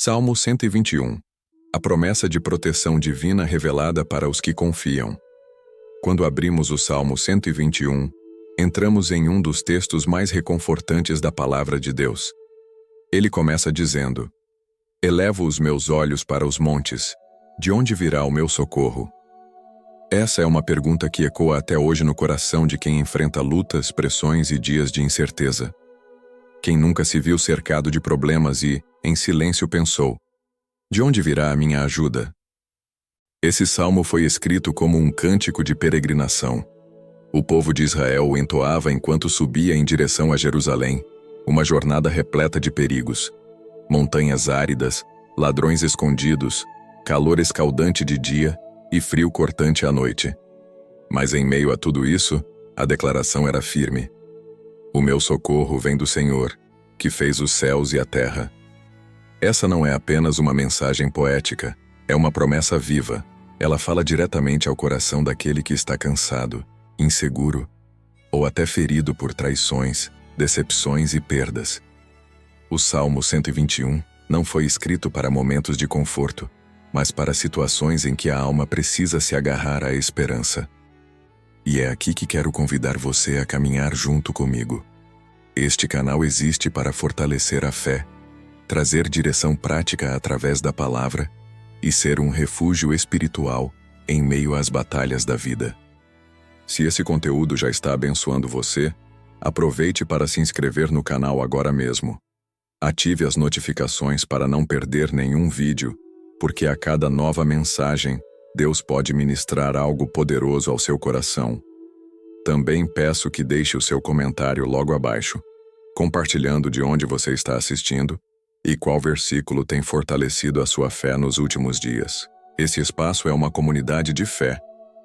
Salmo 121. A promessa de proteção divina revelada para os que confiam. Quando abrimos o Salmo 121, entramos em um dos textos mais reconfortantes da palavra de Deus. Ele começa dizendo: Elevo os meus olhos para os montes. De onde virá o meu socorro? Essa é uma pergunta que ecoa até hoje no coração de quem enfrenta lutas, pressões e dias de incerteza. Quem nunca se viu cercado de problemas e, em silêncio, pensou: de onde virá a minha ajuda? Esse salmo foi escrito como um cântico de peregrinação. O povo de Israel o entoava enquanto subia em direção a Jerusalém, uma jornada repleta de perigos. Montanhas áridas, ladrões escondidos, calor escaldante de dia e frio cortante à noite. Mas em meio a tudo isso, a declaração era firme: o meu socorro vem do Senhor, que fez os céus e a terra. Essa não é apenas uma mensagem poética, é uma promessa viva. Ela fala diretamente ao coração daquele que está cansado, inseguro ou até ferido por traições, decepções e perdas. O Salmo 121 não foi escrito para momentos de conforto, mas para situações em que a alma precisa se agarrar à esperança. E é aqui que quero convidar você a caminhar junto comigo. Este canal existe para fortalecer a fé, trazer direção prática através da palavra e ser um refúgio espiritual em meio às batalhas da vida. Se esse conteúdo já está abençoando você, aproveite para se inscrever no canal agora mesmo. Ative as notificações para não perder nenhum vídeo, porque a cada nova mensagem, Deus pode ministrar algo poderoso ao seu coração. Também peço que deixe o seu comentário logo abaixo, compartilhando de onde você está assistindo e qual versículo tem fortalecido a sua fé nos últimos dias. Esse espaço é uma comunidade de fé,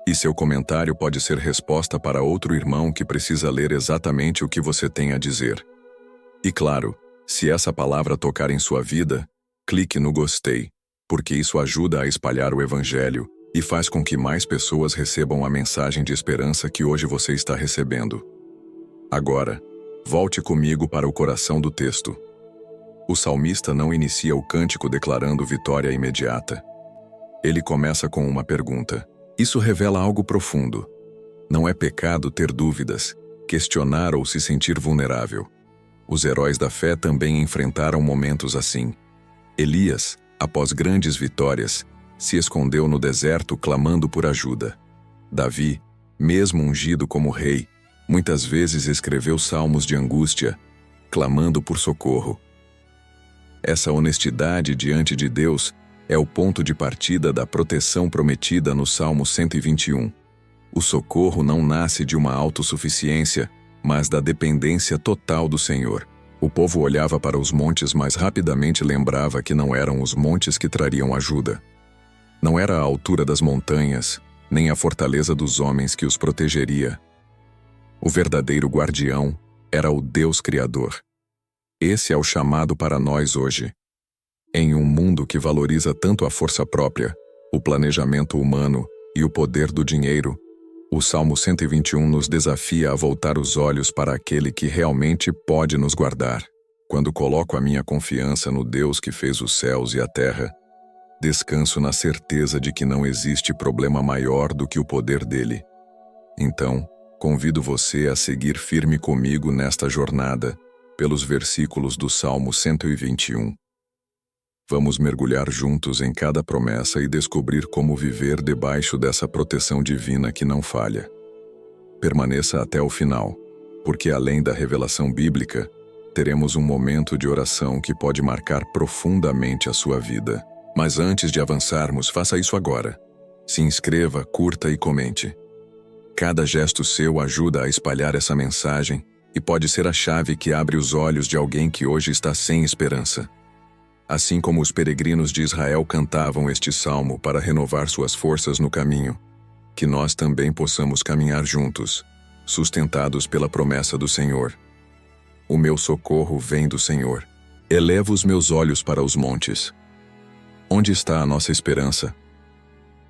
e seu comentário pode ser resposta para outro irmão que precisa ler exatamente o que você tem a dizer. E claro, se essa palavra tocar em sua vida, clique no gostei, porque isso ajuda a espalhar o Evangelho e faz com que mais pessoas recebam a mensagem de esperança que hoje você está recebendo. Agora, volte comigo para o coração do texto. O salmista não inicia o cântico declarando vitória imediata. Ele começa com uma pergunta. Isso revela algo profundo. Não é pecado ter dúvidas, questionar ou se sentir vulnerável. Os heróis da fé também enfrentaram momentos assim. Elias, após grandes vitórias, se escondeu no deserto clamando por ajuda. Davi, mesmo ungido como rei, muitas vezes escreveu salmos de angústia, clamando por socorro. Essa honestidade diante de Deus é o ponto de partida da proteção prometida no Salmo 121. O socorro não nasce de uma autossuficiência, mas da dependência total do Senhor. O povo olhava para os montes, mas rapidamente lembrava que não eram os montes que trariam ajuda. Não era a altura das montanhas, nem a fortaleza dos homens que os protegeria. O verdadeiro guardião era o Deus Criador. Esse é o chamado para nós hoje. Em um mundo que valoriza tanto a força própria, o planejamento humano e o poder do dinheiro, o Salmo 121 nos desafia a voltar os olhos para aquele que realmente pode nos guardar. Quando coloco a minha confiança no Deus que fez os céus e a terra, descanso na certeza de que não existe problema maior do que o poder dele. Então, convido você a seguir firme comigo nesta jornada, pelos versículos do Salmo 121. Vamos mergulhar juntos em cada promessa e descobrir como viver debaixo dessa proteção divina que não falha. Permaneça até o final, porque além da revelação bíblica, teremos um momento de oração que pode marcar profundamente a sua vida. Mas antes de avançarmos, faça isso agora. Se inscreva, curta e comente. Cada gesto seu ajuda a espalhar essa mensagem e pode ser a chave que abre os olhos de alguém que hoje está sem esperança. Assim como os peregrinos de Israel cantavam este salmo para renovar suas forças no caminho, que nós também possamos caminhar juntos, sustentados pela promessa do Senhor. O meu socorro vem do Senhor. Elevo os meus olhos para os montes. Onde está a nossa esperança?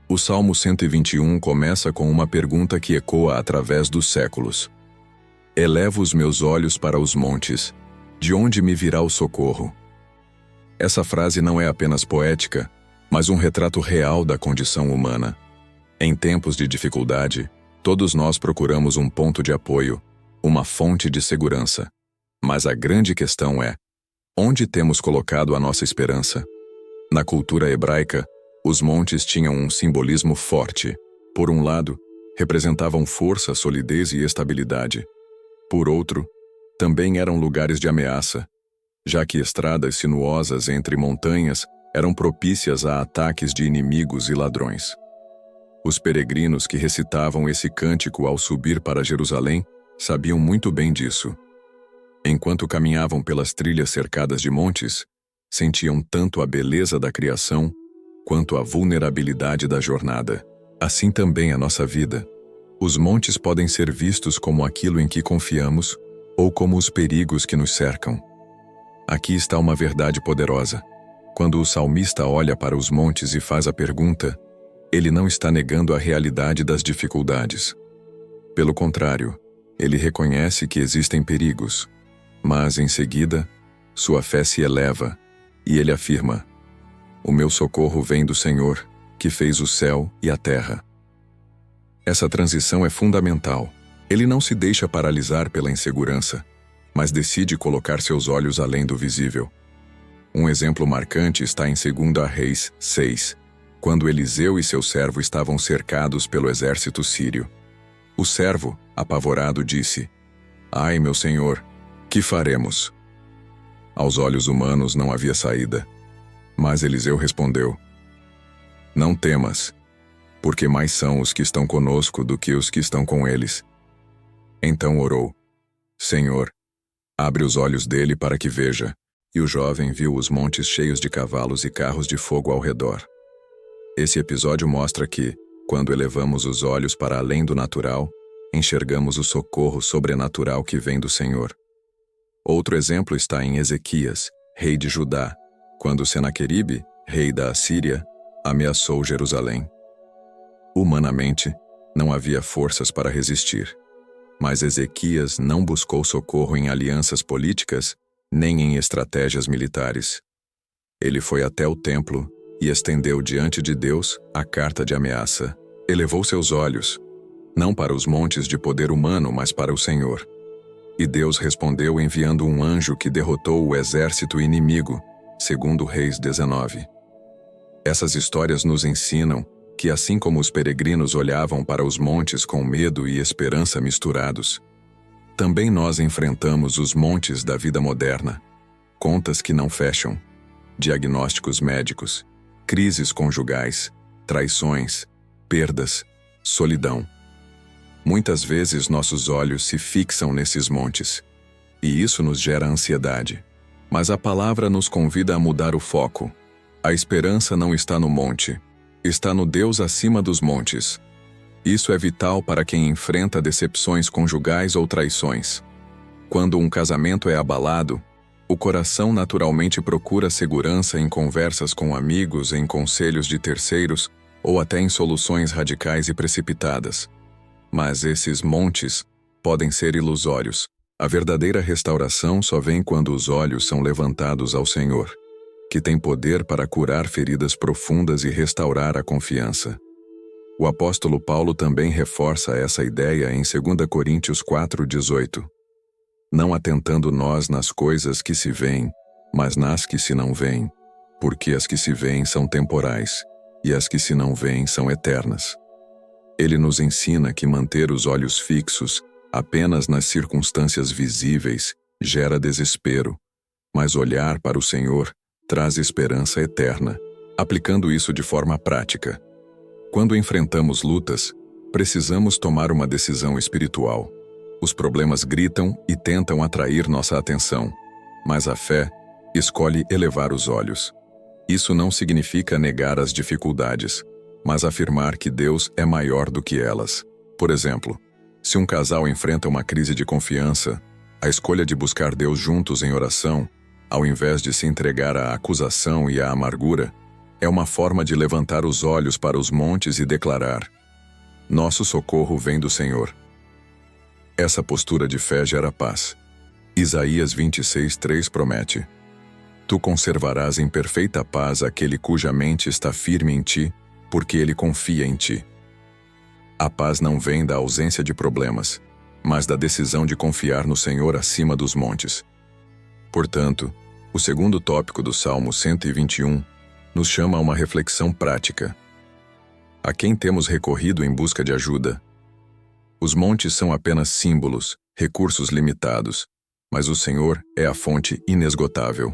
O Salmo 121 começa com uma pergunta que ecoa através dos séculos. Elevo os meus olhos para os montes. De onde me virá o socorro? Essa frase não é apenas poética, mas um retrato real da condição humana. Em tempos de dificuldade, todos nós procuramos um ponto de apoio, uma fonte de segurança. Mas a grande questão é: onde temos colocado a nossa esperança? Na cultura hebraica, os montes tinham um simbolismo forte. Por um lado, representavam força, solidez e estabilidade. Por outro, também eram lugares de ameaça, já que estradas sinuosas entre montanhas eram propícias a ataques de inimigos e ladrões. Os peregrinos que recitavam esse cântico ao subir para Jerusalém sabiam muito bem disso. Enquanto caminhavam pelas trilhas cercadas de montes, sentiam tanto a beleza da criação quanto a vulnerabilidade da jornada. Assim também a nossa vida. Os montes podem ser vistos como aquilo em que confiamos ou como os perigos que nos cercam. Aqui está uma verdade poderosa. Quando o salmista olha para os montes e faz a pergunta, ele não está negando a realidade das dificuldades. Pelo contrário, ele reconhece que existem perigos, mas, em seguida, sua fé se eleva e ele afirma: "O meu socorro vem do Senhor, que fez o céu e a terra." Essa transição é fundamental. Ele não se deixa paralisar pela insegurança, mas decide colocar seus olhos além do visível. Um exemplo marcante está em 2 Reis 6, quando Eliseu e seu servo estavam cercados pelo exército sírio. O servo, apavorado, disse: "Ai, meu senhor, que faremos?" Aos olhos humanos não havia saída, mas Eliseu respondeu: "Não temas, porque mais são os que estão conosco do que os que estão com eles." Então orou: "Senhor, abre os olhos dele para que veja." E o jovem viu os montes cheios de cavalos e carros de fogo ao redor. Esse episódio mostra que, quando elevamos os olhos para além do natural, enxergamos o socorro sobrenatural que vem do Senhor. Outro exemplo está em Ezequias, rei de Judá, quando Senaqueribe, rei da Assíria, ameaçou Jerusalém. Humanamente, não havia forças para resistir. Mas Ezequias não buscou socorro em alianças políticas, nem em estratégias militares. Ele foi até o templo e estendeu diante de Deus a carta de ameaça. Elevou seus olhos, não para os montes de poder humano, mas para o Senhor. E Deus respondeu enviando um anjo que derrotou o exército inimigo, segundo Reis 19. Essas histórias nos ensinam que, assim como os peregrinos olhavam para os montes com medo e esperança misturados, também nós enfrentamos os montes da vida moderna. Contas que não fecham, diagnósticos médicos, crises conjugais, traições, perdas, solidão. Muitas vezes nossos olhos se fixam nesses montes, e isso nos gera ansiedade. Mas a palavra nos convida a mudar o foco. A esperança não está no monte, está no Deus acima dos montes. Isso é vital para quem enfrenta decepções conjugais ou traições. Quando um casamento é abalado, o coração naturalmente procura segurança em conversas com amigos, em conselhos de terceiros ou até em soluções radicais e precipitadas. Mas esses montes podem ser ilusórios. A verdadeira restauração só vem quando os olhos são levantados ao Senhor, que tem poder para curar feridas profundas e restaurar a confiança. O apóstolo Paulo também reforça essa ideia em 2 Coríntios 4:18. Não atentando nós nas coisas que se veem, mas nas que se não veem, porque as que se veem são temporais, e as que se não veem são eternas. Ele nos ensina que manter os olhos fixos apenas nas circunstâncias visíveis gera desespero, mas olhar para o Senhor traz esperança eterna, aplicando isso de forma prática. Quando enfrentamos lutas, precisamos tomar uma decisão espiritual. Os problemas gritam e tentam atrair nossa atenção, mas a fé escolhe elevar os olhos. Isso não significa negar as dificuldades, mas afirmar que Deus é maior do que elas. Por exemplo, se um casal enfrenta uma crise de confiança, a escolha de buscar Deus juntos em oração, ao invés de se entregar à acusação e à amargura, é uma forma de levantar os olhos para os montes e declarar: "Nosso socorro vem do Senhor." Essa postura de fé gera paz. Isaías 26:3 promete: Tu conservarás em perfeita paz aquele cuja mente está firme em ti, porque ele confia em ti. A paz não vem da ausência de problemas, mas da decisão de confiar no Senhor acima dos montes. Portanto, o segundo tópico do Salmo 121 nos chama a uma reflexão prática. A quem temos recorrido em busca de ajuda? Os montes são apenas símbolos, recursos limitados, mas o Senhor é a fonte inesgotável.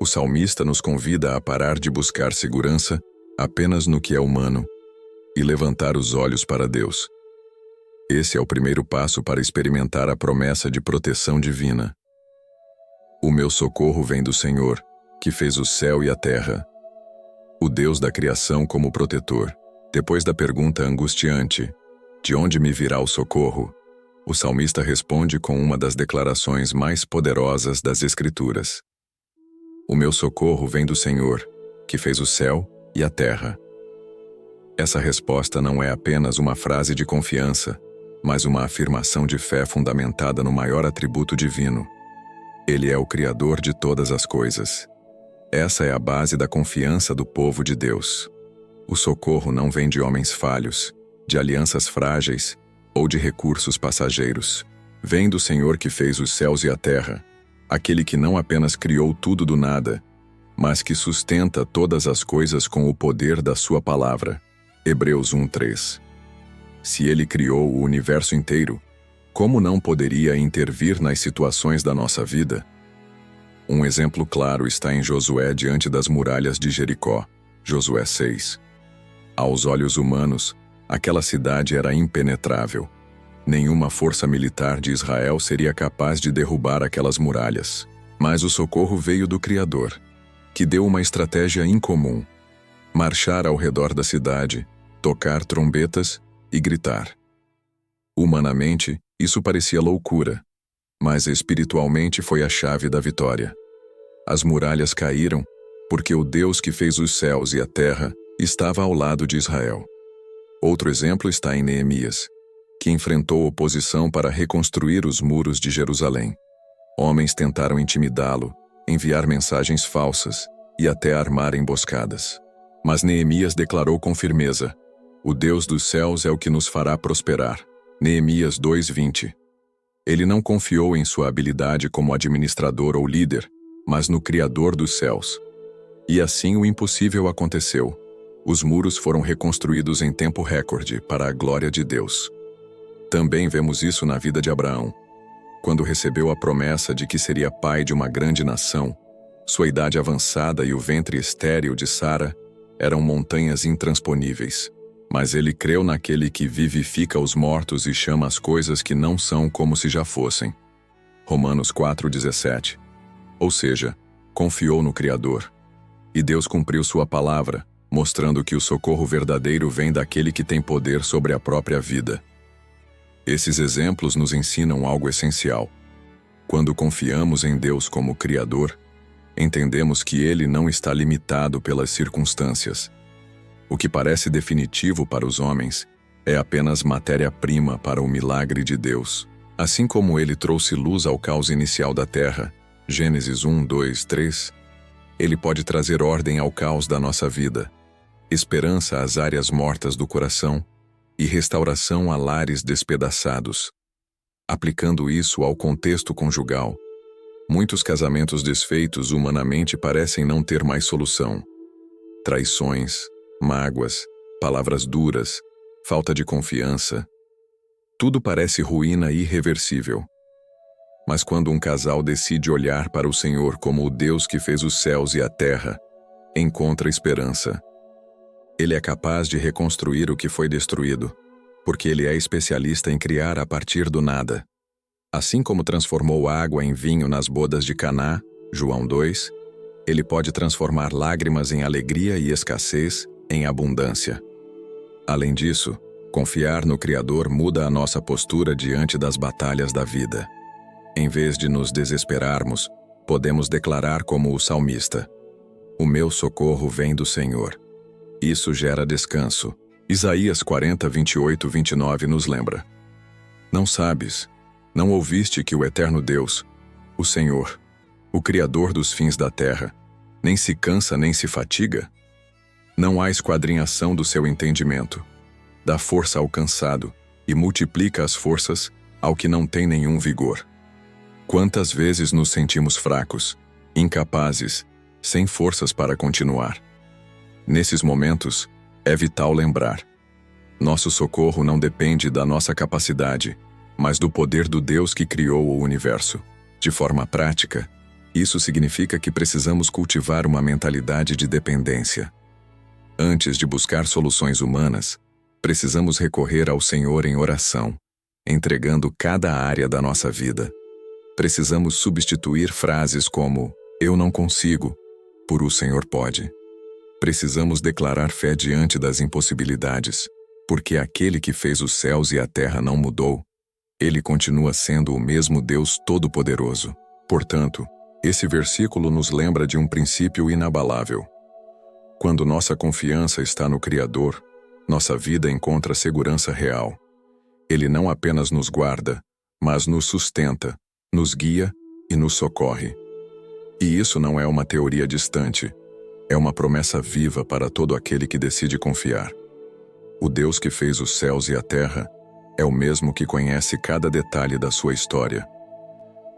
O salmista nos convida a parar de buscar segurança apenas no que é humano e levantar os olhos para Deus. Esse é o primeiro passo para experimentar a promessa de proteção divina. O meu socorro vem do Senhor, que fez o céu e a terra. O Deus da criação como protetor. Depois da pergunta angustiante, de onde me virá o socorro? O salmista responde com uma das declarações mais poderosas das Escrituras. O meu socorro vem do Senhor, que fez o céu e a terra. Essa resposta não é apenas uma frase de confiança, mas uma afirmação de fé fundamentada no maior atributo divino. Ele é o Criador de todas as coisas. Essa é a base da confiança do povo de Deus. O socorro não vem de homens falhos, de alianças frágeis ou de recursos passageiros. Vem do Senhor que fez os céus e a terra, aquele que não apenas criou tudo do nada, mas que sustenta todas as coisas com o poder da sua palavra. Hebreus 1:3. Se ele criou o universo inteiro, como não poderia intervir nas situações da nossa vida? Um exemplo claro está em Josué diante das muralhas de Jericó, Josué 6. Aos olhos humanos, aquela cidade era impenetrável. Nenhuma força militar de Israel seria capaz de derrubar aquelas muralhas. Mas o socorro veio do Criador, que deu uma estratégia incomum: marchar ao redor da cidade, tocar trombetas e gritar. Humanamente, isso parecia loucura, mas espiritualmente foi a chave da vitória. As muralhas caíram porque o Deus que fez os céus e a terra estava ao lado de Israel. Outro exemplo está em Neemias, que enfrentou oposição para reconstruir os muros de Jerusalém. Homens tentaram intimidá-lo, enviar mensagens falsas e até armar emboscadas. Mas Neemias declarou com firmeza: o Deus dos céus é o que nos fará prosperar. Neemias 2:20. Ele não confiou em sua habilidade como administrador ou líder, mas no Criador dos céus. E assim o impossível aconteceu. Os muros foram reconstruídos em tempo recorde para a glória de Deus. Também vemos isso na vida de Abraão. Quando recebeu a promessa de que seria pai de uma grande nação, sua idade avançada e o ventre estéril de Sara eram montanhas intransponíveis. Mas ele creu naquele que vivifica os mortos e chama as coisas que não são como se já fossem. Romanos 4:17. Ou seja, confiou no Criador. E Deus cumpriu sua palavra, mostrando que o socorro verdadeiro vem daquele que tem poder sobre a própria vida. Esses exemplos nos ensinam algo essencial. Quando confiamos em Deus como Criador, entendemos que Ele não está limitado pelas circunstâncias. O que parece definitivo para os homens é apenas matéria-prima para o milagre de Deus. Assim como Ele trouxe luz ao caos inicial da terra, Gênesis 1, 2, 3, Ele pode trazer ordem ao caos da nossa vida, esperança às áreas mortas do coração e restauração a lares despedaçados. Aplicando isso ao contexto conjugal, muitos casamentos desfeitos humanamente parecem não ter mais solução. Traições, mágoas, palavras duras, falta de confiança. Tudo parece ruína irreversível. Mas quando um casal decide olhar para o Senhor como o Deus que fez os céus e a terra, encontra esperança. Ele é capaz de reconstruir o que foi destruído, porque Ele é especialista em criar a partir do nada. Assim como transformou água em vinho nas bodas de Caná, João 2, Ele pode transformar lágrimas em alegria e escassez em abundância. Além disso, confiar no Criador muda a nossa postura diante das batalhas da vida. Em vez de nos desesperarmos, podemos declarar como o salmista: o meu socorro vem do Senhor. Isso gera descanso. Isaías 40, 28, 29 nos lembra: não sabes, não ouviste que o eterno Deus, o Senhor, o Criador dos fins da terra, nem se cansa nem se fatiga? Não há esquadrinhação do seu entendimento. Dá força ao cansado e multiplica as forças ao que não tem nenhum vigor. Quantas vezes nos sentimos fracos, incapazes, sem forças para continuar? Nesses momentos, é vital lembrar: nosso socorro não depende da nossa capacidade, mas do poder do Deus que criou o universo. De forma prática, isso significa que precisamos cultivar uma mentalidade de dependência. Antes de buscar soluções humanas, precisamos recorrer ao Senhor em oração, entregando cada área da nossa vida. Precisamos substituir frases como "eu não consigo" por "o Senhor pode". Precisamos declarar fé diante das impossibilidades, porque aquele que fez os céus e a terra não mudou. Ele continua sendo o mesmo Deus Todo-Poderoso. Portanto, esse versículo nos lembra de um princípio inabalável. Quando nossa confiança está no Criador, nossa vida encontra segurança real. Ele não apenas nos guarda, mas nos sustenta, nos guia e nos socorre. E isso não é uma teoria distante, é uma promessa viva para todo aquele que decide confiar. O Deus que fez os céus e a terra é o mesmo que conhece cada detalhe da sua história.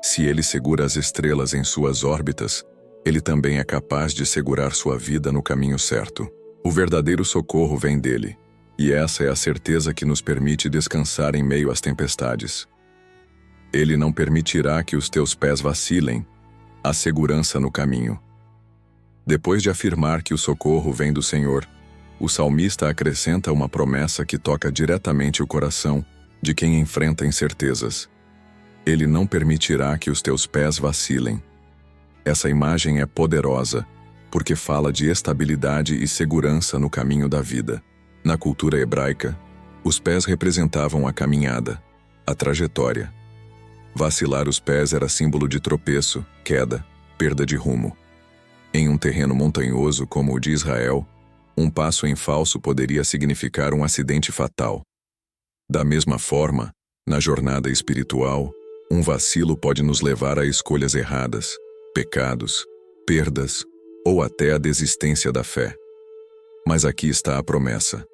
Se ele segura as estrelas em suas órbitas, ele também é capaz de segurar sua vida no caminho certo. O verdadeiro socorro vem dele, e essa é a certeza que nos permite descansar em meio às tempestades. Ele não permitirá que os teus pés vacilem. Há segurança no caminho. Depois de afirmar que o socorro vem do Senhor, o salmista acrescenta uma promessa que toca diretamente o coração de quem enfrenta incertezas. Ele não permitirá que os teus pés vacilem. Essa imagem é poderosa, porque fala de estabilidade e segurança no caminho da vida. Na cultura hebraica, os pés representavam a caminhada, a trajetória. Vacilar os pés era símbolo de tropeço, queda, perda de rumo. Em um terreno montanhoso como o de Israel, um passo em falso poderia significar um acidente fatal. Da mesma forma, na jornada espiritual, um vacilo pode nos levar a escolhas erradas, pecados, perdas ou até a desistência da fé. Mas aqui está a promessa.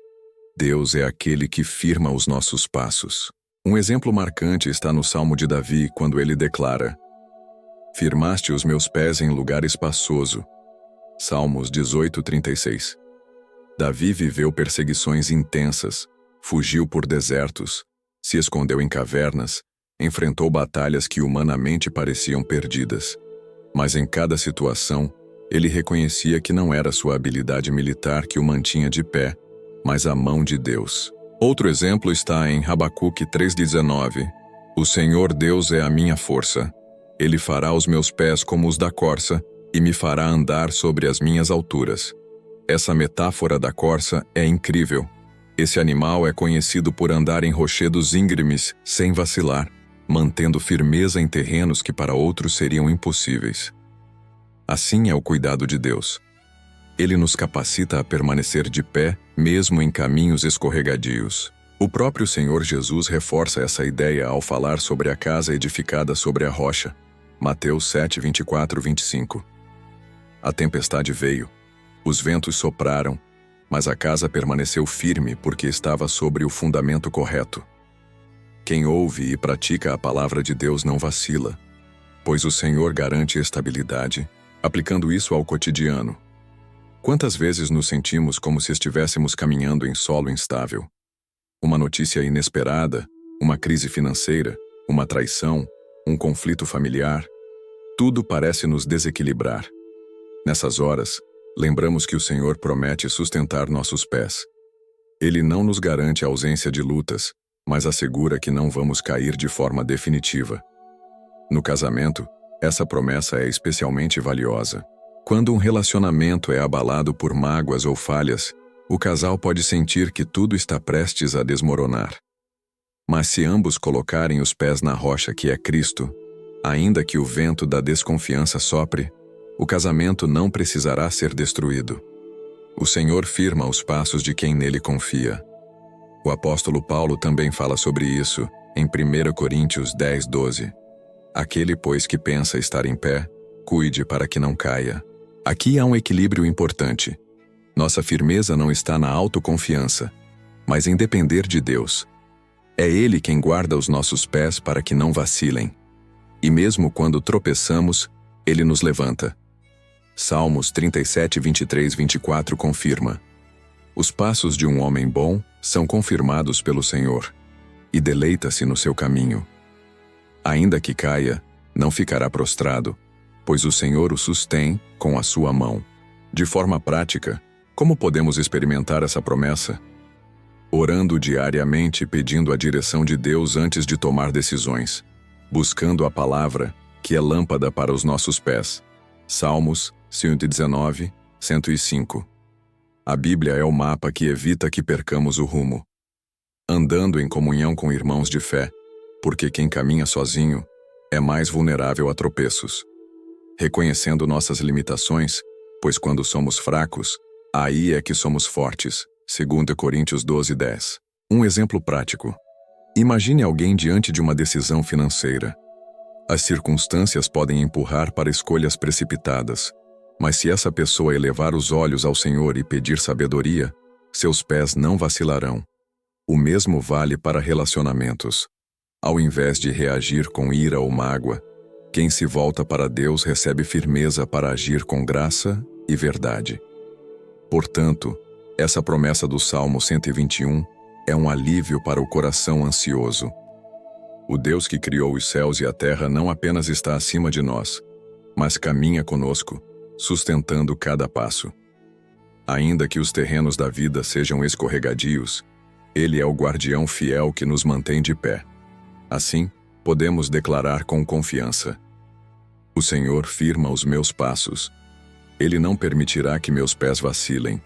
Deus é aquele que firma os nossos passos. Um exemplo marcante está no Salmo de Davi, quando ele declara: "Firmaste os meus pés em lugar espaçoso." Salmos 18:36. Davi viveu perseguições intensas, fugiu por desertos, se escondeu em cavernas, enfrentou batalhas que humanamente pareciam perdidas. Mas em cada situação, ele reconhecia que não era sua habilidade militar que o mantinha de pé, mas a mão de Deus. Outro exemplo está em Habacuque 3:19. "O Senhor Deus é a minha força. Ele fará os meus pés como os da corça e me fará andar sobre as minhas alturas." Essa metáfora da corça é incrível. Esse animal é conhecido por andar em rochedos íngremes, sem vacilar, mantendo firmeza em terrenos que para outros seriam impossíveis. Assim é o cuidado de Deus. Ele nos capacita a permanecer de pé, mesmo em caminhos escorregadios. O próprio Senhor Jesus reforça essa ideia ao falar sobre a casa edificada sobre a rocha. Mateus 7:24-25. A tempestade veio, os ventos sopraram, mas a casa permaneceu firme porque estava sobre o fundamento correto. Quem ouve e pratica a palavra de Deus não vacila, pois o Senhor garante estabilidade, aplicando isso ao cotidiano. Quantas vezes nos sentimos como se estivéssemos caminhando em solo instável? Uma notícia inesperada, uma crise financeira, uma traição, um conflito familiar, tudo parece nos desequilibrar. Nessas horas, lembramos que o Senhor promete sustentar nossos pés. Ele não nos garante a ausência de lutas, mas assegura que não vamos cair de forma definitiva. No casamento, essa promessa é especialmente valiosa. Quando um relacionamento é abalado por mágoas ou falhas, o casal pode sentir que tudo está prestes a desmoronar. Mas se ambos colocarem os pés na rocha que é Cristo, ainda que o vento da desconfiança sopre, o casamento não precisará ser destruído. O Senhor firma os passos de quem nele confia. O apóstolo Paulo também fala sobre isso em 1 Coríntios 10:12. Aquele, pois, que pensa estar em pé, cuide para que não caia. Aqui há um equilíbrio importante. Nossa firmeza não está na autoconfiança, mas em depender de Deus. É Ele quem guarda os nossos pés para que não vacilem. E mesmo quando tropeçamos, Ele nos levanta. Salmos 37, 23, 24 confirma: os passos de um homem bom são confirmados pelo Senhor, e deleita-se no seu caminho. Ainda que caia, não ficará prostrado, pois o Senhor o sustém com a sua mão. De forma prática, como podemos experimentar essa promessa? Orando diariamente, pedindo a direção de Deus antes de tomar decisões, buscando a palavra, que é lâmpada para os nossos pés. Salmos 119, 105. A Bíblia é o mapa que evita que percamos o rumo. Andando em comunhão com irmãos de fé, porque quem caminha sozinho é mais vulnerável a tropeços. Reconhecendo nossas limitações, pois quando somos fracos, aí é que somos fortes. 2 Coríntios 12, 10. Um exemplo prático. Imagine alguém diante de uma decisão financeira. As circunstâncias podem empurrar para escolhas precipitadas, mas se essa pessoa elevar os olhos ao Senhor e pedir sabedoria, seus pés não vacilarão. O mesmo vale para relacionamentos. Ao invés de reagir com ira ou mágoa, quem se volta para Deus recebe firmeza para agir com graça e verdade. Portanto, essa promessa do Salmo 121 é um alívio para o coração ansioso. O Deus que criou os céus e a terra não apenas está acima de nós, mas caminha conosco, sustentando cada passo. Ainda que os terrenos da vida sejam escorregadios, Ele é o guardião fiel que nos mantém de pé. Assim, podemos declarar com confiança: o Senhor firma os meus passos. Ele não permitirá que meus pés vacilem.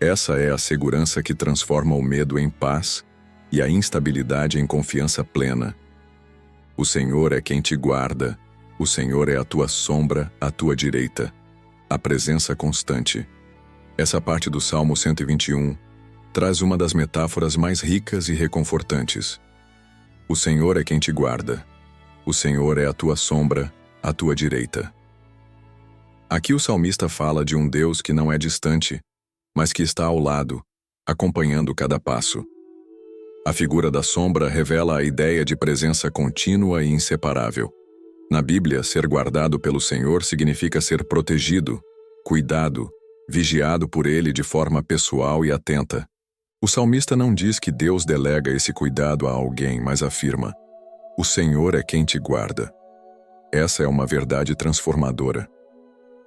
Essa é a segurança que transforma o medo em paz e a instabilidade em confiança plena. O Senhor é quem te guarda. O Senhor é a tua sombra, à tua direita. A presença constante. Essa parte do Salmo 121 traz uma das metáforas mais ricas e reconfortantes. O Senhor é quem te guarda. O Senhor é a tua sombra, à tua direita. Aqui o salmista fala de um Deus que não é distante, mas que está ao lado, acompanhando cada passo. A figura da sombra revela a ideia de presença contínua e inseparável. Na Bíblia, ser guardado pelo Senhor significa ser protegido, cuidado, vigiado por Ele de forma pessoal e atenta. O salmista não diz que Deus delega esse cuidado a alguém, mas afirma: o Senhor é quem te guarda. Essa é uma verdade transformadora.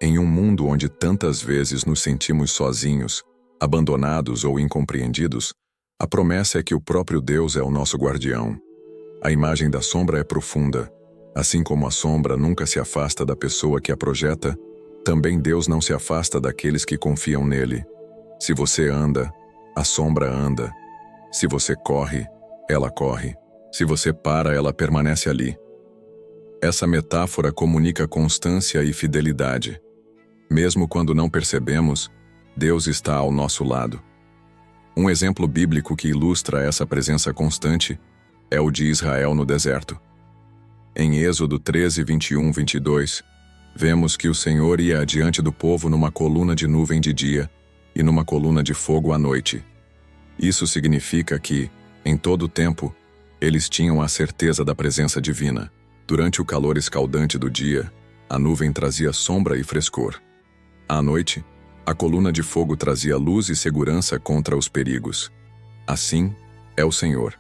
Em um mundo onde tantas vezes nos sentimos sozinhos, abandonados ou incompreendidos, a promessa é que o próprio Deus é o nosso guardião. A imagem da sombra é profunda. Assim como a sombra nunca se afasta da pessoa que a projeta, também Deus não se afasta daqueles que confiam nele. Se você anda, a sombra anda. Se você corre, ela corre. Se você para, ela permanece ali. Essa metáfora comunica constância e fidelidade. Mesmo quando não percebemos, Deus está ao nosso lado. Um exemplo bíblico que ilustra essa presença constante é o de Israel no deserto. Em Êxodo 13, 21, 22, vemos que o Senhor ia adiante do povo numa coluna de nuvem de dia e numa coluna de fogo à noite. Isso significa que, em todo o tempo, eles tinham a certeza da presença divina. Durante o calor escaldante do dia, a nuvem trazia sombra e frescor. À noite, a coluna de fogo trazia luz e segurança contra os perigos. Assim é o Senhor.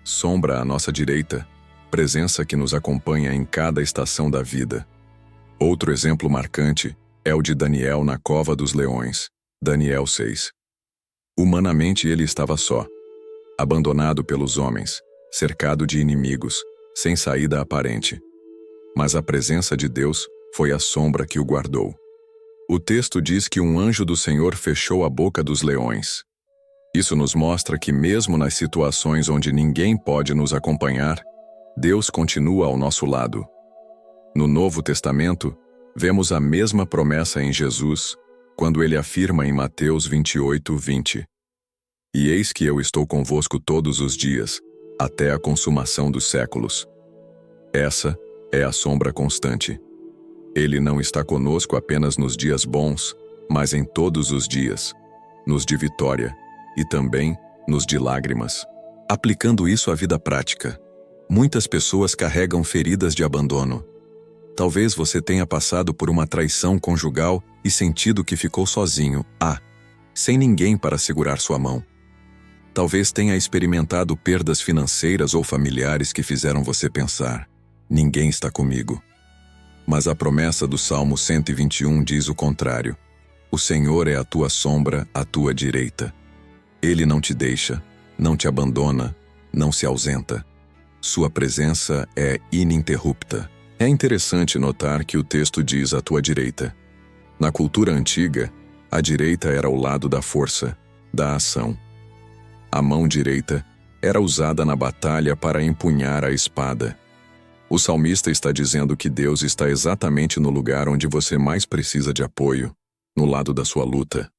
Sombra à nossa direita, presença que nos acompanha em cada estação da vida. Outro exemplo marcante é o de Daniel na cova dos leões, Daniel 6. Humanamente ele estava só, abandonado pelos homens, cercado de inimigos, sem saída aparente. Mas a presença de Deus foi a sombra que o guardou. O texto diz que um anjo do Senhor fechou a boca dos leões. Isso nos mostra que mesmo nas situações onde ninguém pode nos acompanhar, Deus continua ao nosso lado. No Novo Testamento, vemos a mesma promessa em Jesus, quando ele afirma em Mateus 28, 20: E eis que eu estou convosco todos os dias, até a consumação dos séculos. Essa é a sombra constante. Ele não está conosco apenas nos dias bons, mas em todos os dias, nos de vitória e também nos de lágrimas. Aplicando isso à vida prática, muitas pessoas carregam feridas de abandono. Talvez você tenha passado por uma traição conjugal e sentido que ficou sozinho, sem ninguém para segurar sua mão. Talvez tenha experimentado perdas financeiras ou familiares que fizeram você pensar: ninguém está comigo. Mas a promessa do Salmo 121 diz o contrário. O Senhor é a tua sombra, à tua direita. Ele não te deixa, não te abandona, não se ausenta. Sua presença é ininterrupta. É interessante notar que o texto diz à tua direita. Na cultura antiga, a direita era o lado da força, da ação. A mão direita era usada na batalha para empunhar a espada. O salmista está dizendo que Deus está exatamente no lugar onde você mais precisa de apoio, no lado da sua luta.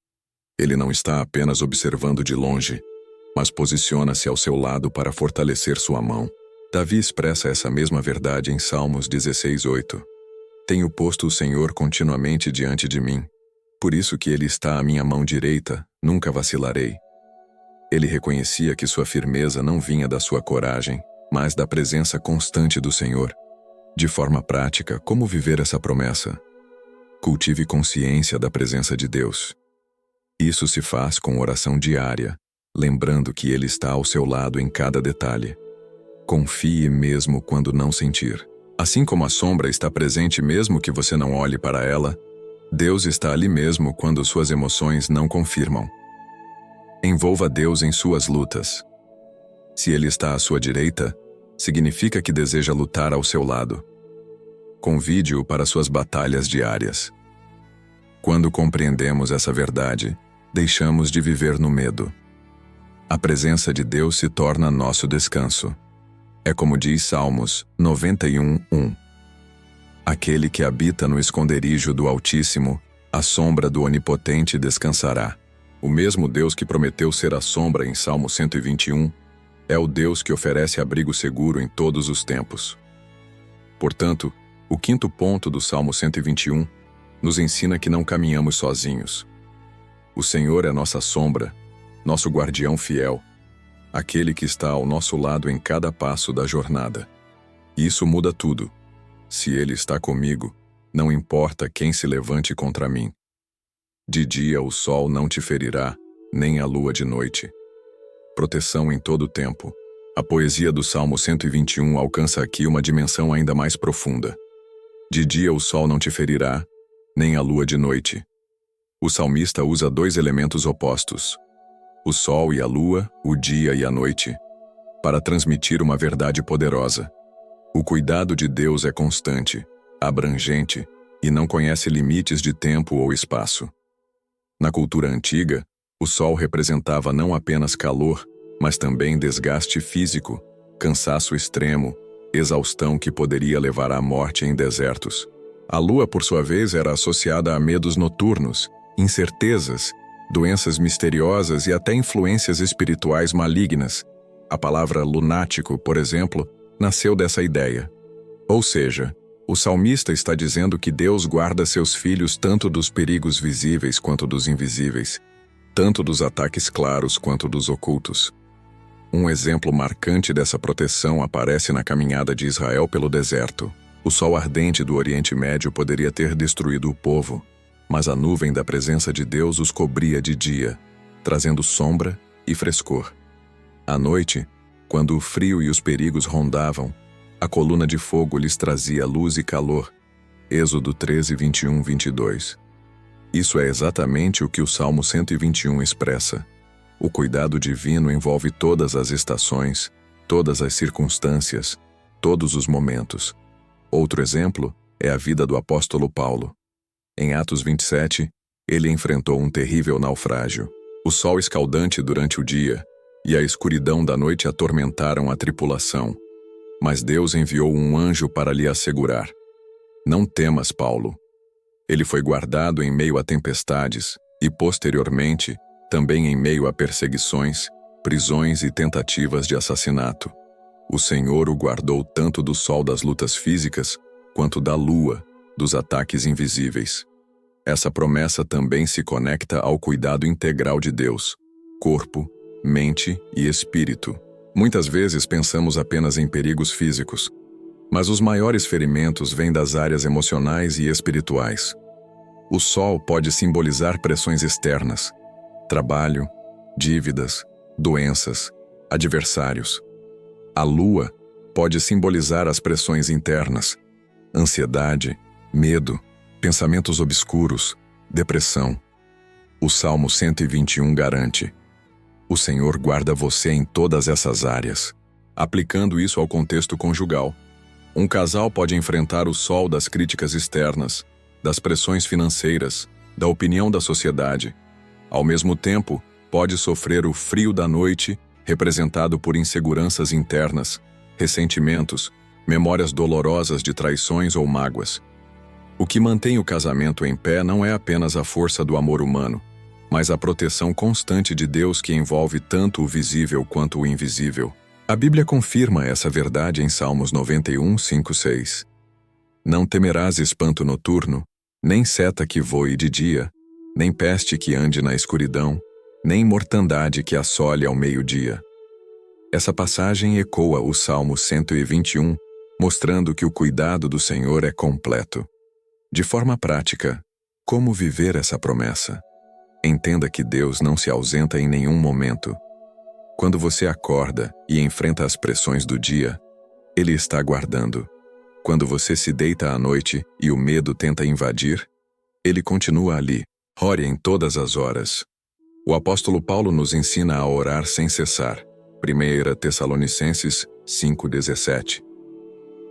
Ele não está apenas observando de longe, mas posiciona-se ao seu lado para fortalecer sua mão. Davi expressa essa mesma verdade em Salmos 16:8. Tenho posto o Senhor continuamente diante de mim. Por isso que ele está à minha mão direita, nunca vacilarei. Ele reconhecia que sua firmeza não vinha da sua coragem, mas da presença constante do Senhor. De forma prática, como viver essa promessa? Cultive consciência da presença de Deus. Isso se faz com oração diária, lembrando que Ele está ao seu lado em cada detalhe. Confie mesmo quando não sentir. Assim como a sombra está presente mesmo que você não olhe para ela, Deus está ali mesmo quando suas emoções não confirmam. Envolva Deus em suas lutas. Se Ele está à sua direita, significa que deseja lutar ao seu lado. Convide-o para suas batalhas diárias. Quando compreendemos essa verdade, deixamos de viver no medo. A presença de Deus se torna nosso descanso. É como diz Salmos 91:1. Aquele que habita no esconderijo do Altíssimo, à sombra do Onipotente descansará. O mesmo Deus que prometeu ser a sombra em Salmo 121, é o Deus que oferece abrigo seguro em todos os tempos. Portanto, o quinto ponto do Salmo 121 nos ensina que não caminhamos sozinhos. O Senhor é nossa sombra, nosso guardião fiel, aquele que está ao nosso lado em cada passo da jornada. Isso muda tudo. Se Ele está comigo, não importa quem se levante contra mim. De dia o sol não te ferirá, nem a lua de noite. Proteção em todo o tempo. A poesia do Salmo 121 alcança aqui uma dimensão ainda mais profunda. De dia o sol não te ferirá, nem a lua de noite. O salmista usa dois elementos opostos, o sol e a lua, o dia e a noite, para transmitir uma verdade poderosa. O cuidado de Deus é constante, abrangente e não conhece limites de tempo ou espaço. Na cultura antiga, o sol representava não apenas calor, mas também desgaste físico, cansaço extremo, exaustão que poderia levar à morte em desertos. A lua, por sua vez, era associada a medos noturnos, incertezas, doenças misteriosas e até influências espirituais malignas. A palavra lunático, por exemplo, nasceu dessa ideia. Ou seja, o salmista está dizendo que Deus guarda seus filhos tanto dos perigos visíveis quanto dos invisíveis, tanto dos ataques claros quanto dos ocultos. Um exemplo marcante dessa proteção aparece na caminhada de Israel pelo deserto. O sol ardente do Oriente Médio poderia ter destruído o povo, mas a nuvem da presença de Deus os cobria de dia, trazendo sombra e frescor. À noite, quando o frio e os perigos rondavam, a coluna de fogo lhes trazia luz e calor. Êxodo 13, 21, 22. Isso é exatamente o que o Salmo 121 expressa. O cuidado divino envolve todas as estações, todas as circunstâncias, todos os momentos. Outro exemplo é a vida do apóstolo Paulo. Em Atos 27, ele enfrentou um terrível naufrágio. O sol escaldante durante o dia e a escuridão da noite atormentaram a tripulação. Mas Deus enviou um anjo para lhe assegurar: não temas, Paulo. Ele foi guardado em meio a tempestades e, posteriormente, também em meio a perseguições, prisões e tentativas de assassinato. O Senhor o guardou tanto do sol das lutas físicas, quanto da lua, dos ataques invisíveis. Essa promessa também se conecta ao cuidado integral de Deus, corpo, mente e espírito. Muitas vezes pensamos apenas em perigos físicos, mas os maiores ferimentos vêm das áreas emocionais e espirituais. O sol pode simbolizar pressões externas, trabalho, dívidas, doenças, adversários. A lua pode simbolizar as pressões internas, ansiedade, medo, pensamentos obscuros, depressão. O Salmo 121 garante: o Senhor guarda você em todas essas áreas. Aplicando isso ao contexto conjugal, um casal pode enfrentar o sol das críticas externas, das pressões financeiras, da opinião da sociedade. Ao mesmo tempo, pode sofrer o frio da noite, representado por inseguranças internas, ressentimentos, memórias dolorosas de traições ou mágoas. O que mantém o casamento em pé não é apenas a força do amor humano, mas a proteção constante de Deus que envolve tanto o visível quanto o invisível. A Bíblia confirma essa verdade em Salmos 91, 5, 6. Não temerás espanto noturno, nem seta que voe de dia, nem peste que ande na escuridão, nem mortandade que assole ao meio-dia. Essa passagem ecoa o Salmo 121, mostrando que o cuidado do Senhor é completo. De forma prática, como viver essa promessa? Entenda que Deus não se ausenta em nenhum momento. Quando você acorda e enfrenta as pressões do dia, Ele está guardando. Quando você se deita à noite e o medo tenta invadir, Ele continua ali. Ore em todas as horas. O apóstolo Paulo nos ensina a orar sem cessar. 1 Tessalonicenses 5,17.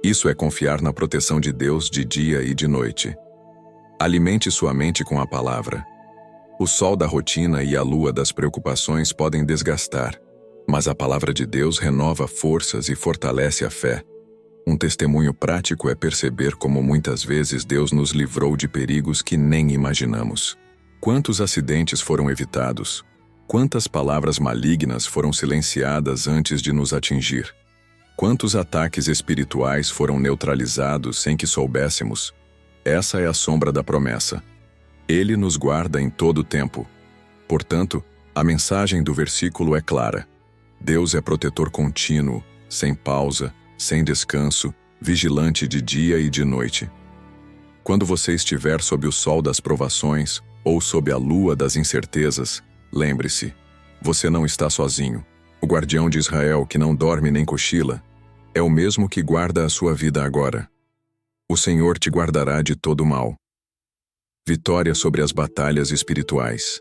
Isso é confiar na proteção de Deus de dia e de noite. Alimente sua mente com a palavra. O sol da rotina e a lua das preocupações podem desgastar, mas a palavra de Deus renova forças e fortalece a fé. Um testemunho prático é perceber como muitas vezes Deus nos livrou de perigos que nem imaginamos. Quantos acidentes foram evitados? Quantas palavras malignas foram silenciadas antes de nos atingir? Quantos ataques espirituais foram neutralizados sem que soubéssemos? Essa é a sombra da promessa. Ele nos guarda em todo o tempo. Portanto, a mensagem do versículo é clara. Deus é protetor contínuo, sem pausa, sem descanso, vigilante de dia e de noite. Quando você estiver sob o sol das provações ou sob a lua das incertezas, lembre-se, você não está sozinho. O guardião de Israel, que não dorme nem cochila, é o mesmo que guarda a sua vida agora. O Senhor te guardará de todo mal. Vitória sobre as batalhas espirituais.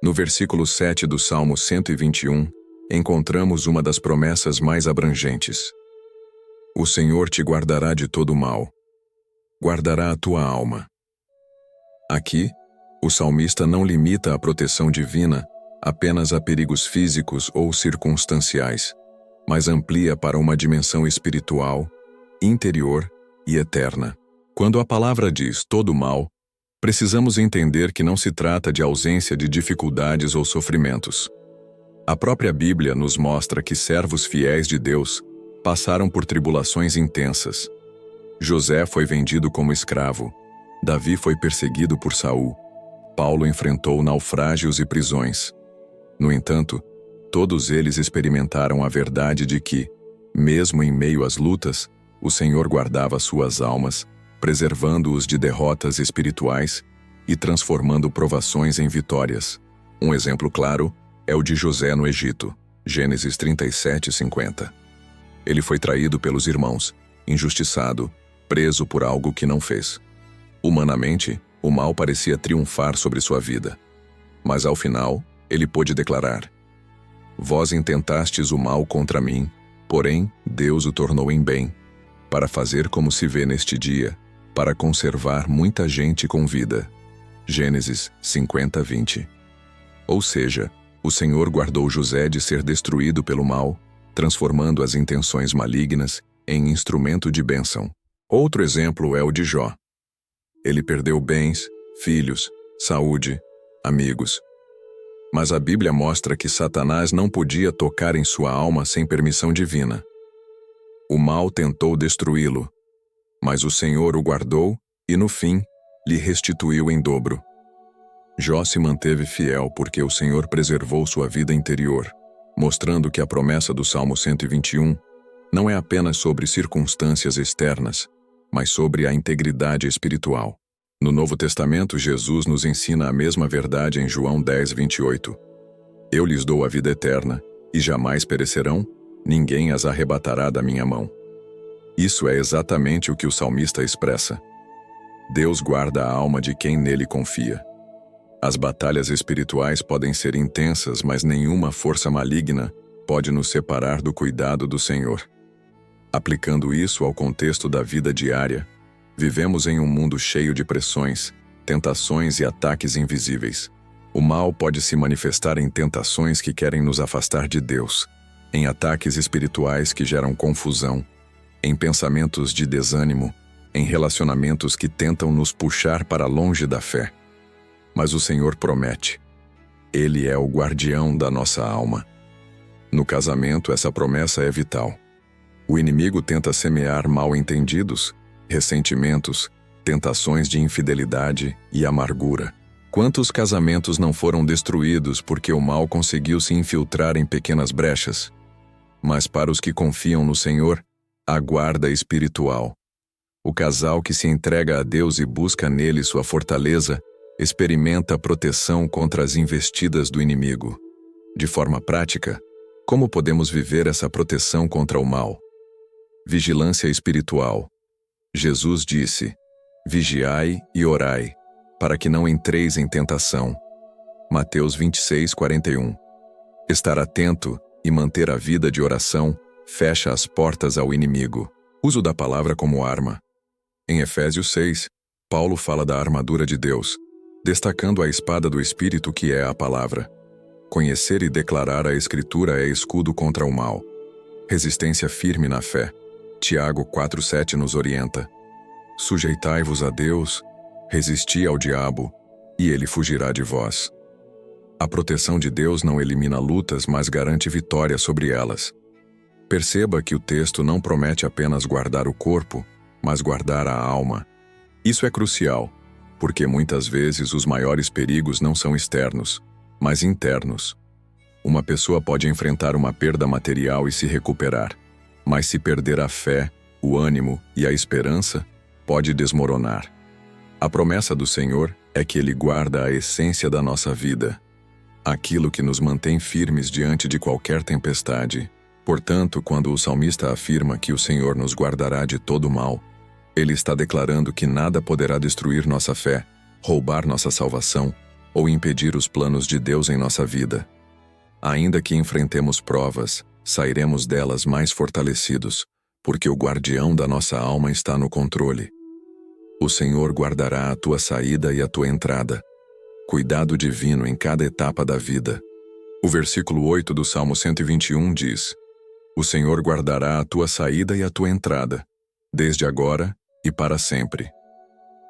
No versículo 7 do Salmo 121, encontramos uma das promessas mais abrangentes. O Senhor te guardará de todo mal. Guardará a tua alma. Aqui, o salmista não limita a proteção divina apenas a perigos físicos ou circunstanciais, mas amplia para uma dimensão espiritual, interior e eterna. Quando a palavra diz todo mal, precisamos entender que não se trata de ausência de dificuldades ou sofrimentos. A própria Bíblia nos mostra que servos fiéis de Deus passaram por tribulações intensas. José foi vendido como escravo, Davi foi perseguido por Saul, Paulo enfrentou naufrágios e prisões. No entanto, todos eles experimentaram a verdade de que, mesmo em meio às lutas, o Senhor guardava suas almas, preservando-os de derrotas espirituais e transformando provações em vitórias. Um exemplo claro é o de José no Egito, Gênesis 37:50. Ele foi traído pelos irmãos, injustiçado, preso por algo que não fez. Humanamente, o mal parecia triunfar sobre sua vida. Mas ao final, ele pôde declarar: Vós intentastes o mal contra mim, porém Deus o tornou em bem, para fazer como se vê neste dia, para conservar muita gente com vida. Gênesis 50:20. Ou seja, o Senhor guardou José de ser destruído pelo mal, transformando as intenções malignas em instrumento de bênção. Outro exemplo é o de Jó. Ele perdeu bens, filhos, saúde, amigos. Mas a Bíblia mostra que Satanás não podia tocar em sua alma sem permissão divina. O mal tentou destruí-lo, Mas o Senhor o guardou e, no fim, lhe restituiu em dobro. Jó se manteve fiel porque o Senhor preservou sua vida interior, mostrando que a promessa do Salmo 121 não é apenas sobre circunstâncias externas, mas sobre a integridade espiritual. No Novo Testamento, Jesus nos ensina a mesma verdade em João 10:28. Eu lhes dou a vida eterna, e jamais perecerão, ninguém as arrebatará da minha mão. Isso é exatamente o que o salmista expressa. Deus guarda a alma de quem nele confia. As batalhas espirituais podem ser intensas, mas nenhuma força maligna pode nos separar do cuidado do Senhor. Aplicando isso ao contexto da vida diária, vivemos em um mundo cheio de pressões, tentações e ataques invisíveis. O mal pode se manifestar em tentações que querem nos afastar de Deus, em ataques espirituais que geram confusão, em pensamentos de desânimo, em relacionamentos que tentam nos puxar para longe da fé. Mas o Senhor promete. Ele é o guardião da nossa alma. No casamento, essa promessa é vital. O inimigo tenta semear mal-entendidos, ressentimentos, tentações de infidelidade e amargura. Quantos casamentos não foram destruídos porque o mal conseguiu se infiltrar em pequenas brechas? Mas para os que confiam no Senhor, há guarda espiritual. O casal que se entrega a Deus e busca nele sua fortaleza, experimenta a proteção contra as investidas do inimigo. De forma prática, como podemos viver essa proteção contra o mal? Vigilância espiritual. Jesus disse: vigiai e orai, para que não entreis em tentação. Mateus 26:41. Estar atento e manter a vida de oração fecha as portas ao inimigo. Uso da palavra como arma. Em Efésios 6, Paulo fala da armadura de Deus, destacando a espada do Espírito que é a palavra. Conhecer e declarar a Escritura é escudo contra o mal. Resistência firme na fé. Tiago 4:7 nos orienta. Sujeitai-vos a Deus, resisti ao diabo, e ele fugirá de vós. A proteção de Deus não elimina lutas, mas garante vitória sobre elas. Perceba que o texto não promete apenas guardar o corpo, mas guardar a alma. Isso é crucial, porque muitas vezes os maiores perigos não são externos, mas internos. Uma pessoa pode enfrentar uma perda material e se recuperar, mas se perder a fé, o ânimo e a esperança, pode desmoronar. A promessa do Senhor é que Ele guarda a essência da nossa vida, aquilo que nos mantém firmes diante de qualquer tempestade. Portanto, quando o salmista afirma que o Senhor nos guardará de todo mal, ele está declarando que nada poderá destruir nossa fé, roubar nossa salvação ou impedir os planos de Deus em nossa vida. Ainda que enfrentemos provas, sairemos delas mais fortalecidos, porque o guardião da nossa alma está no controle. O Senhor guardará a tua saída e a tua entrada. Cuidado divino em cada etapa da vida. O versículo 8 do Salmo 121 diz: O Senhor guardará a tua saída e a tua entrada, desde agora e para sempre.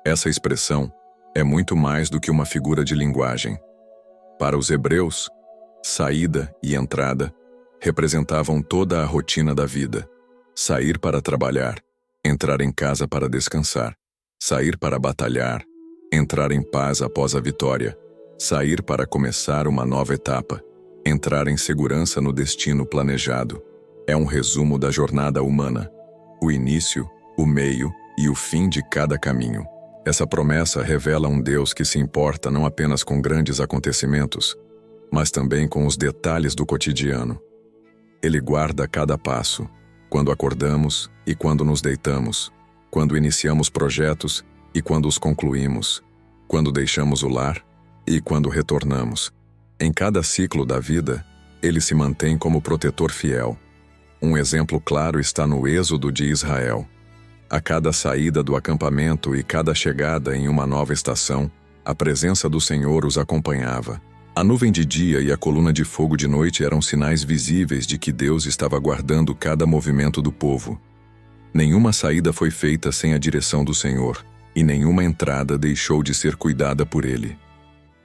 Essa expressão é muito mais do que uma figura de linguagem. Para os hebreus, saída e entrada representavam toda a rotina da vida. Sair para trabalhar, entrar em casa para descansar, sair para batalhar, entrar em paz após a vitória, sair para começar uma nova etapa, entrar em segurança no destino planejado. É um resumo da jornada humana, o início, o meio e o fim de cada caminho. Essa promessa revela um Deus que se importa não apenas com grandes acontecimentos, mas também com os detalhes do cotidiano. Ele guarda cada passo, quando acordamos e quando nos deitamos, quando iniciamos projetos e quando os concluímos, quando deixamos o lar e quando retornamos. Em cada ciclo da vida, ele se mantém como protetor fiel. Um exemplo claro está no Êxodo de Israel. A cada saída do acampamento e cada chegada em uma nova estação, a presença do Senhor os acompanhava. A nuvem de dia e a coluna de fogo de noite eram sinais visíveis de que Deus estava guardando cada movimento do povo. Nenhuma saída foi feita sem a direção do Senhor, e nenhuma entrada deixou de ser cuidada por Ele.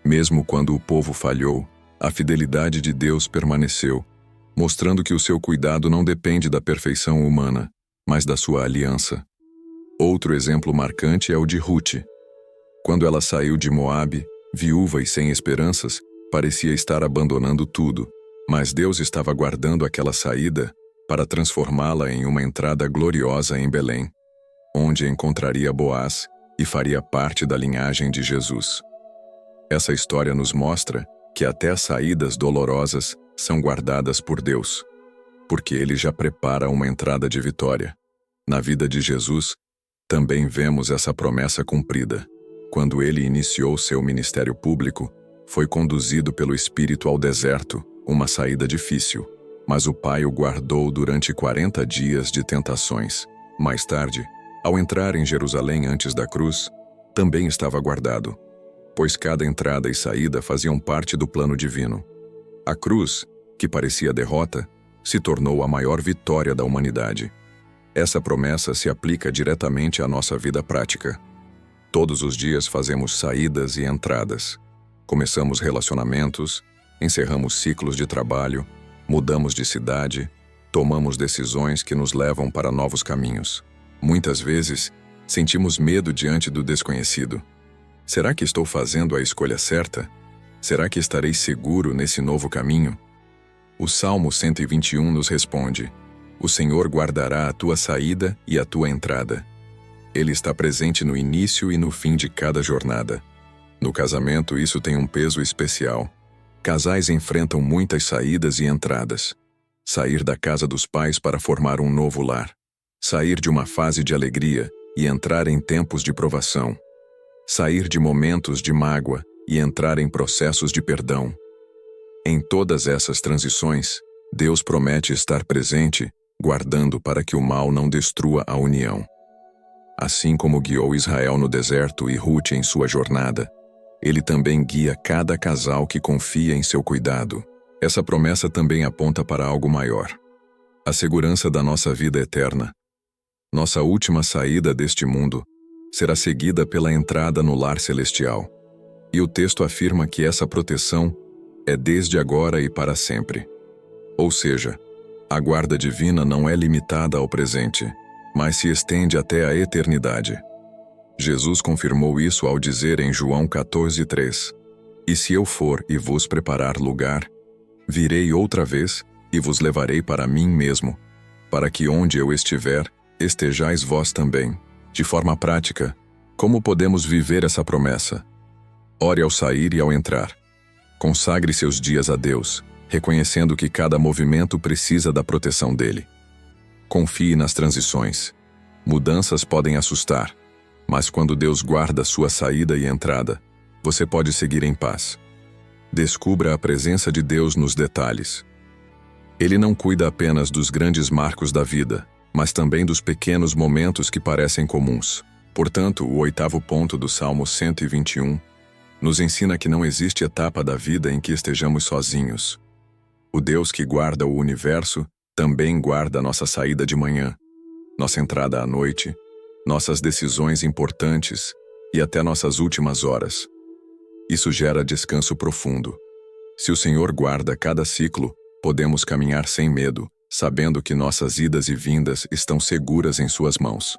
Mesmo quando o povo falhou, a fidelidade de Deus permaneceu, mostrando que o seu cuidado não depende da perfeição humana, mas da sua aliança. Outro exemplo marcante é o de Ruth. Quando ela saiu de Moabe, viúva e sem esperanças, parecia estar abandonando tudo, mas Deus estava guardando aquela saída para transformá-la em uma entrada gloriosa em Belém, onde encontraria Boaz e faria parte da linhagem de Jesus. Essa história nos mostra que até as saídas dolorosas são guardadas por Deus, porque Ele já prepara uma entrada de vitória. Na vida de Jesus, também vemos essa promessa cumprida. Quando Ele iniciou seu ministério público, foi conduzido pelo Espírito ao deserto, uma saída difícil, mas o Pai o guardou durante 40 dias de tentações. Mais tarde, ao entrar em Jerusalém antes da cruz, também estava guardado, pois cada entrada e saída faziam parte do plano divino. A cruz, que parecia derrota, se tornou a maior vitória da humanidade. Essa promessa se aplica diretamente à nossa vida prática. Todos os dias fazemos saídas e entradas. Começamos relacionamentos, encerramos ciclos de trabalho, mudamos de cidade, tomamos decisões que nos levam para novos caminhos. Muitas vezes, sentimos medo diante do desconhecido. Será que estou fazendo a escolha certa? Será que estarei seguro nesse novo caminho? O Salmo 121 nos responde: O Senhor guardará a tua saída e a tua entrada. Ele está presente no início e no fim de cada jornada. No casamento, isso tem um peso especial. Casais enfrentam muitas saídas e entradas. Sair da casa dos pais para formar um novo lar. Sair de uma fase de alegria e entrar em tempos de provação. Sair de momentos de mágoa e entrar em processos de perdão. Em todas essas transições, Deus promete estar presente, guardando para que o mal não destrua a união. Assim como guiou Israel no deserto e Ruth em sua jornada, Ele também guia cada casal que confia em seu cuidado. Essa promessa também aponta para algo maior: a segurança da nossa vida eterna. Nossa última saída deste mundo será seguida pela entrada no lar celestial. E o texto afirma que essa proteção é desde agora e para sempre. Ou seja, a guarda divina não é limitada ao presente, mas se estende até a eternidade. Jesus confirmou isso ao dizer em João 14:3: E se eu for e vos preparar lugar, virei outra vez e vos levarei para mim mesmo, para que onde eu estiver, estejais vós também. De forma prática, como podemos viver essa promessa? Ore ao sair e ao entrar. Consagre seus dias a Deus, reconhecendo que cada movimento precisa da proteção dele. Confie nas transições. Mudanças podem assustar, mas quando Deus guarda sua saída e entrada, você pode seguir em paz. Descubra a presença de Deus nos detalhes. Ele não cuida apenas dos grandes marcos da vida, mas também dos pequenos momentos que parecem comuns. Portanto, o 8º ponto do Salmo 121 nos ensina que não existe etapa da vida em que estejamos sozinhos. O Deus que guarda o universo também guarda nossa saída de manhã, nossa entrada à noite, nossas decisões importantes e até nossas últimas horas. Isso gera descanso profundo. Se o Senhor guarda cada ciclo, podemos caminhar sem medo, sabendo que nossas idas e vindas estão seguras em suas mãos.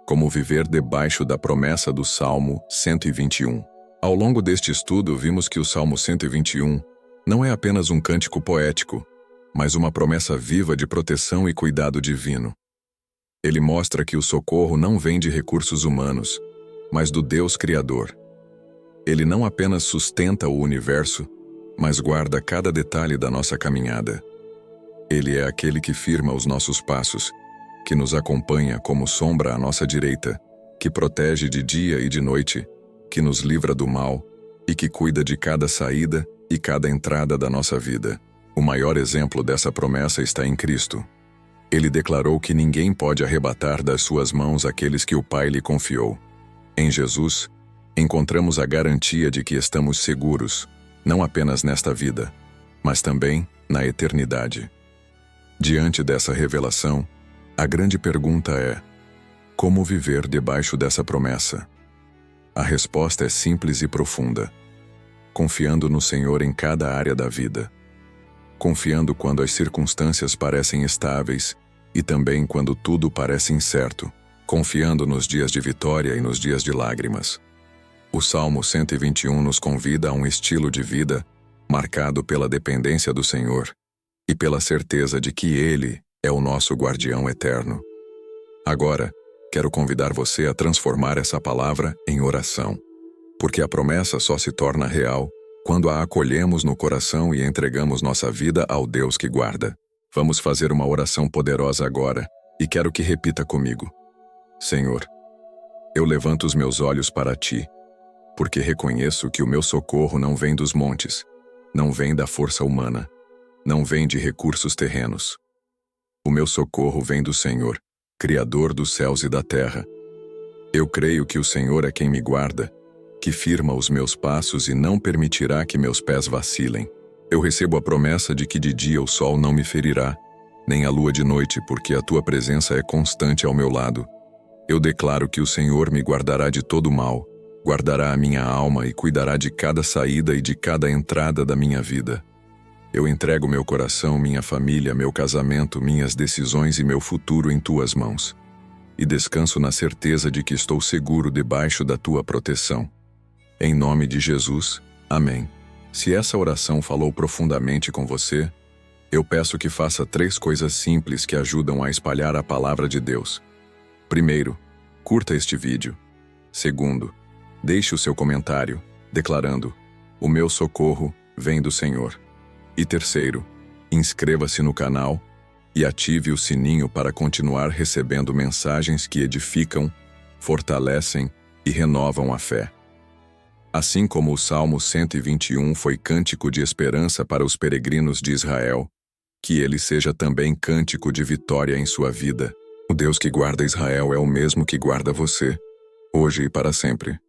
Como viver debaixo da promessa do Salmo 121. Ao longo deste estudo, vimos que o Salmo 121 não é apenas um cântico poético, mas uma promessa viva de proteção e cuidado divino. Ele mostra que o socorro não vem de recursos humanos, mas do Deus Criador. Ele não apenas sustenta o universo, mas guarda cada detalhe da nossa caminhada. Ele é aquele que firma os nossos passos, que nos acompanha como sombra à nossa direita, que protege de dia e de noite, que nos livra do mal e que cuida de cada saída e cada entrada da nossa vida. O maior exemplo dessa promessa está em Cristo. Ele declarou que ninguém pode arrebatar das suas mãos aqueles que o Pai lhe confiou. Em Jesus, encontramos a garantia de que estamos seguros, não apenas nesta vida, mas também na eternidade. Diante dessa revelação, a grande pergunta é: como viver debaixo dessa promessa? A resposta é simples e profunda. Confiando no Senhor em cada área da vida. Confiando quando as circunstâncias parecem estáveis e também quando tudo parece incerto. confiando nos dias de vitória e nos dias de lágrimas. O Salmo 121 nos convida a um estilo de vida marcado pela dependência do Senhor e pela certeza de que Ele é o nosso guardião eterno. Agora, quero convidar você a transformar essa palavra em oração, porque a promessa só se torna real quando a acolhemos no coração e entregamos nossa vida ao Deus que guarda. Vamos fazer uma oração poderosa agora, e quero que repita comigo. Senhor, eu levanto os meus olhos para Ti, porque reconheço que o meu socorro não vem dos montes, não vem da força humana, não vem de recursos terrenos. O meu socorro vem do Senhor, Criador dos céus e da terra. Eu creio que o Senhor é quem me guarda, que firma os meus passos e não permitirá que meus pés vacilem. Eu recebo a promessa de que de dia o sol não me ferirá, nem a lua de noite, porque a Tua presença é constante ao meu lado. Eu declaro que o Senhor me guardará de todo mal, guardará a minha alma e cuidará de cada saída e de cada entrada da minha vida. Eu entrego meu coração, minha família, meu casamento, minhas decisões e meu futuro em Tuas mãos. E descanso na certeza de que estou seguro debaixo da Tua proteção. Em nome de Jesus, amém. Se essa oração falou profundamente com você, eu peço que faça 3 coisas simples que ajudam a espalhar a palavra de Deus. Primeiro, curta este vídeo. Segundo, deixe o seu comentário, declarando: o meu socorro vem do Senhor. E terceiro, inscreva-se no canal e ative o sininho para continuar recebendo mensagens que edificam, fortalecem e renovam a fé. Assim como o Salmo 121 foi cântico de esperança para os peregrinos de Israel, que ele seja também cântico de vitória em sua vida. O Deus que guarda Israel é o mesmo que guarda você, hoje e para sempre.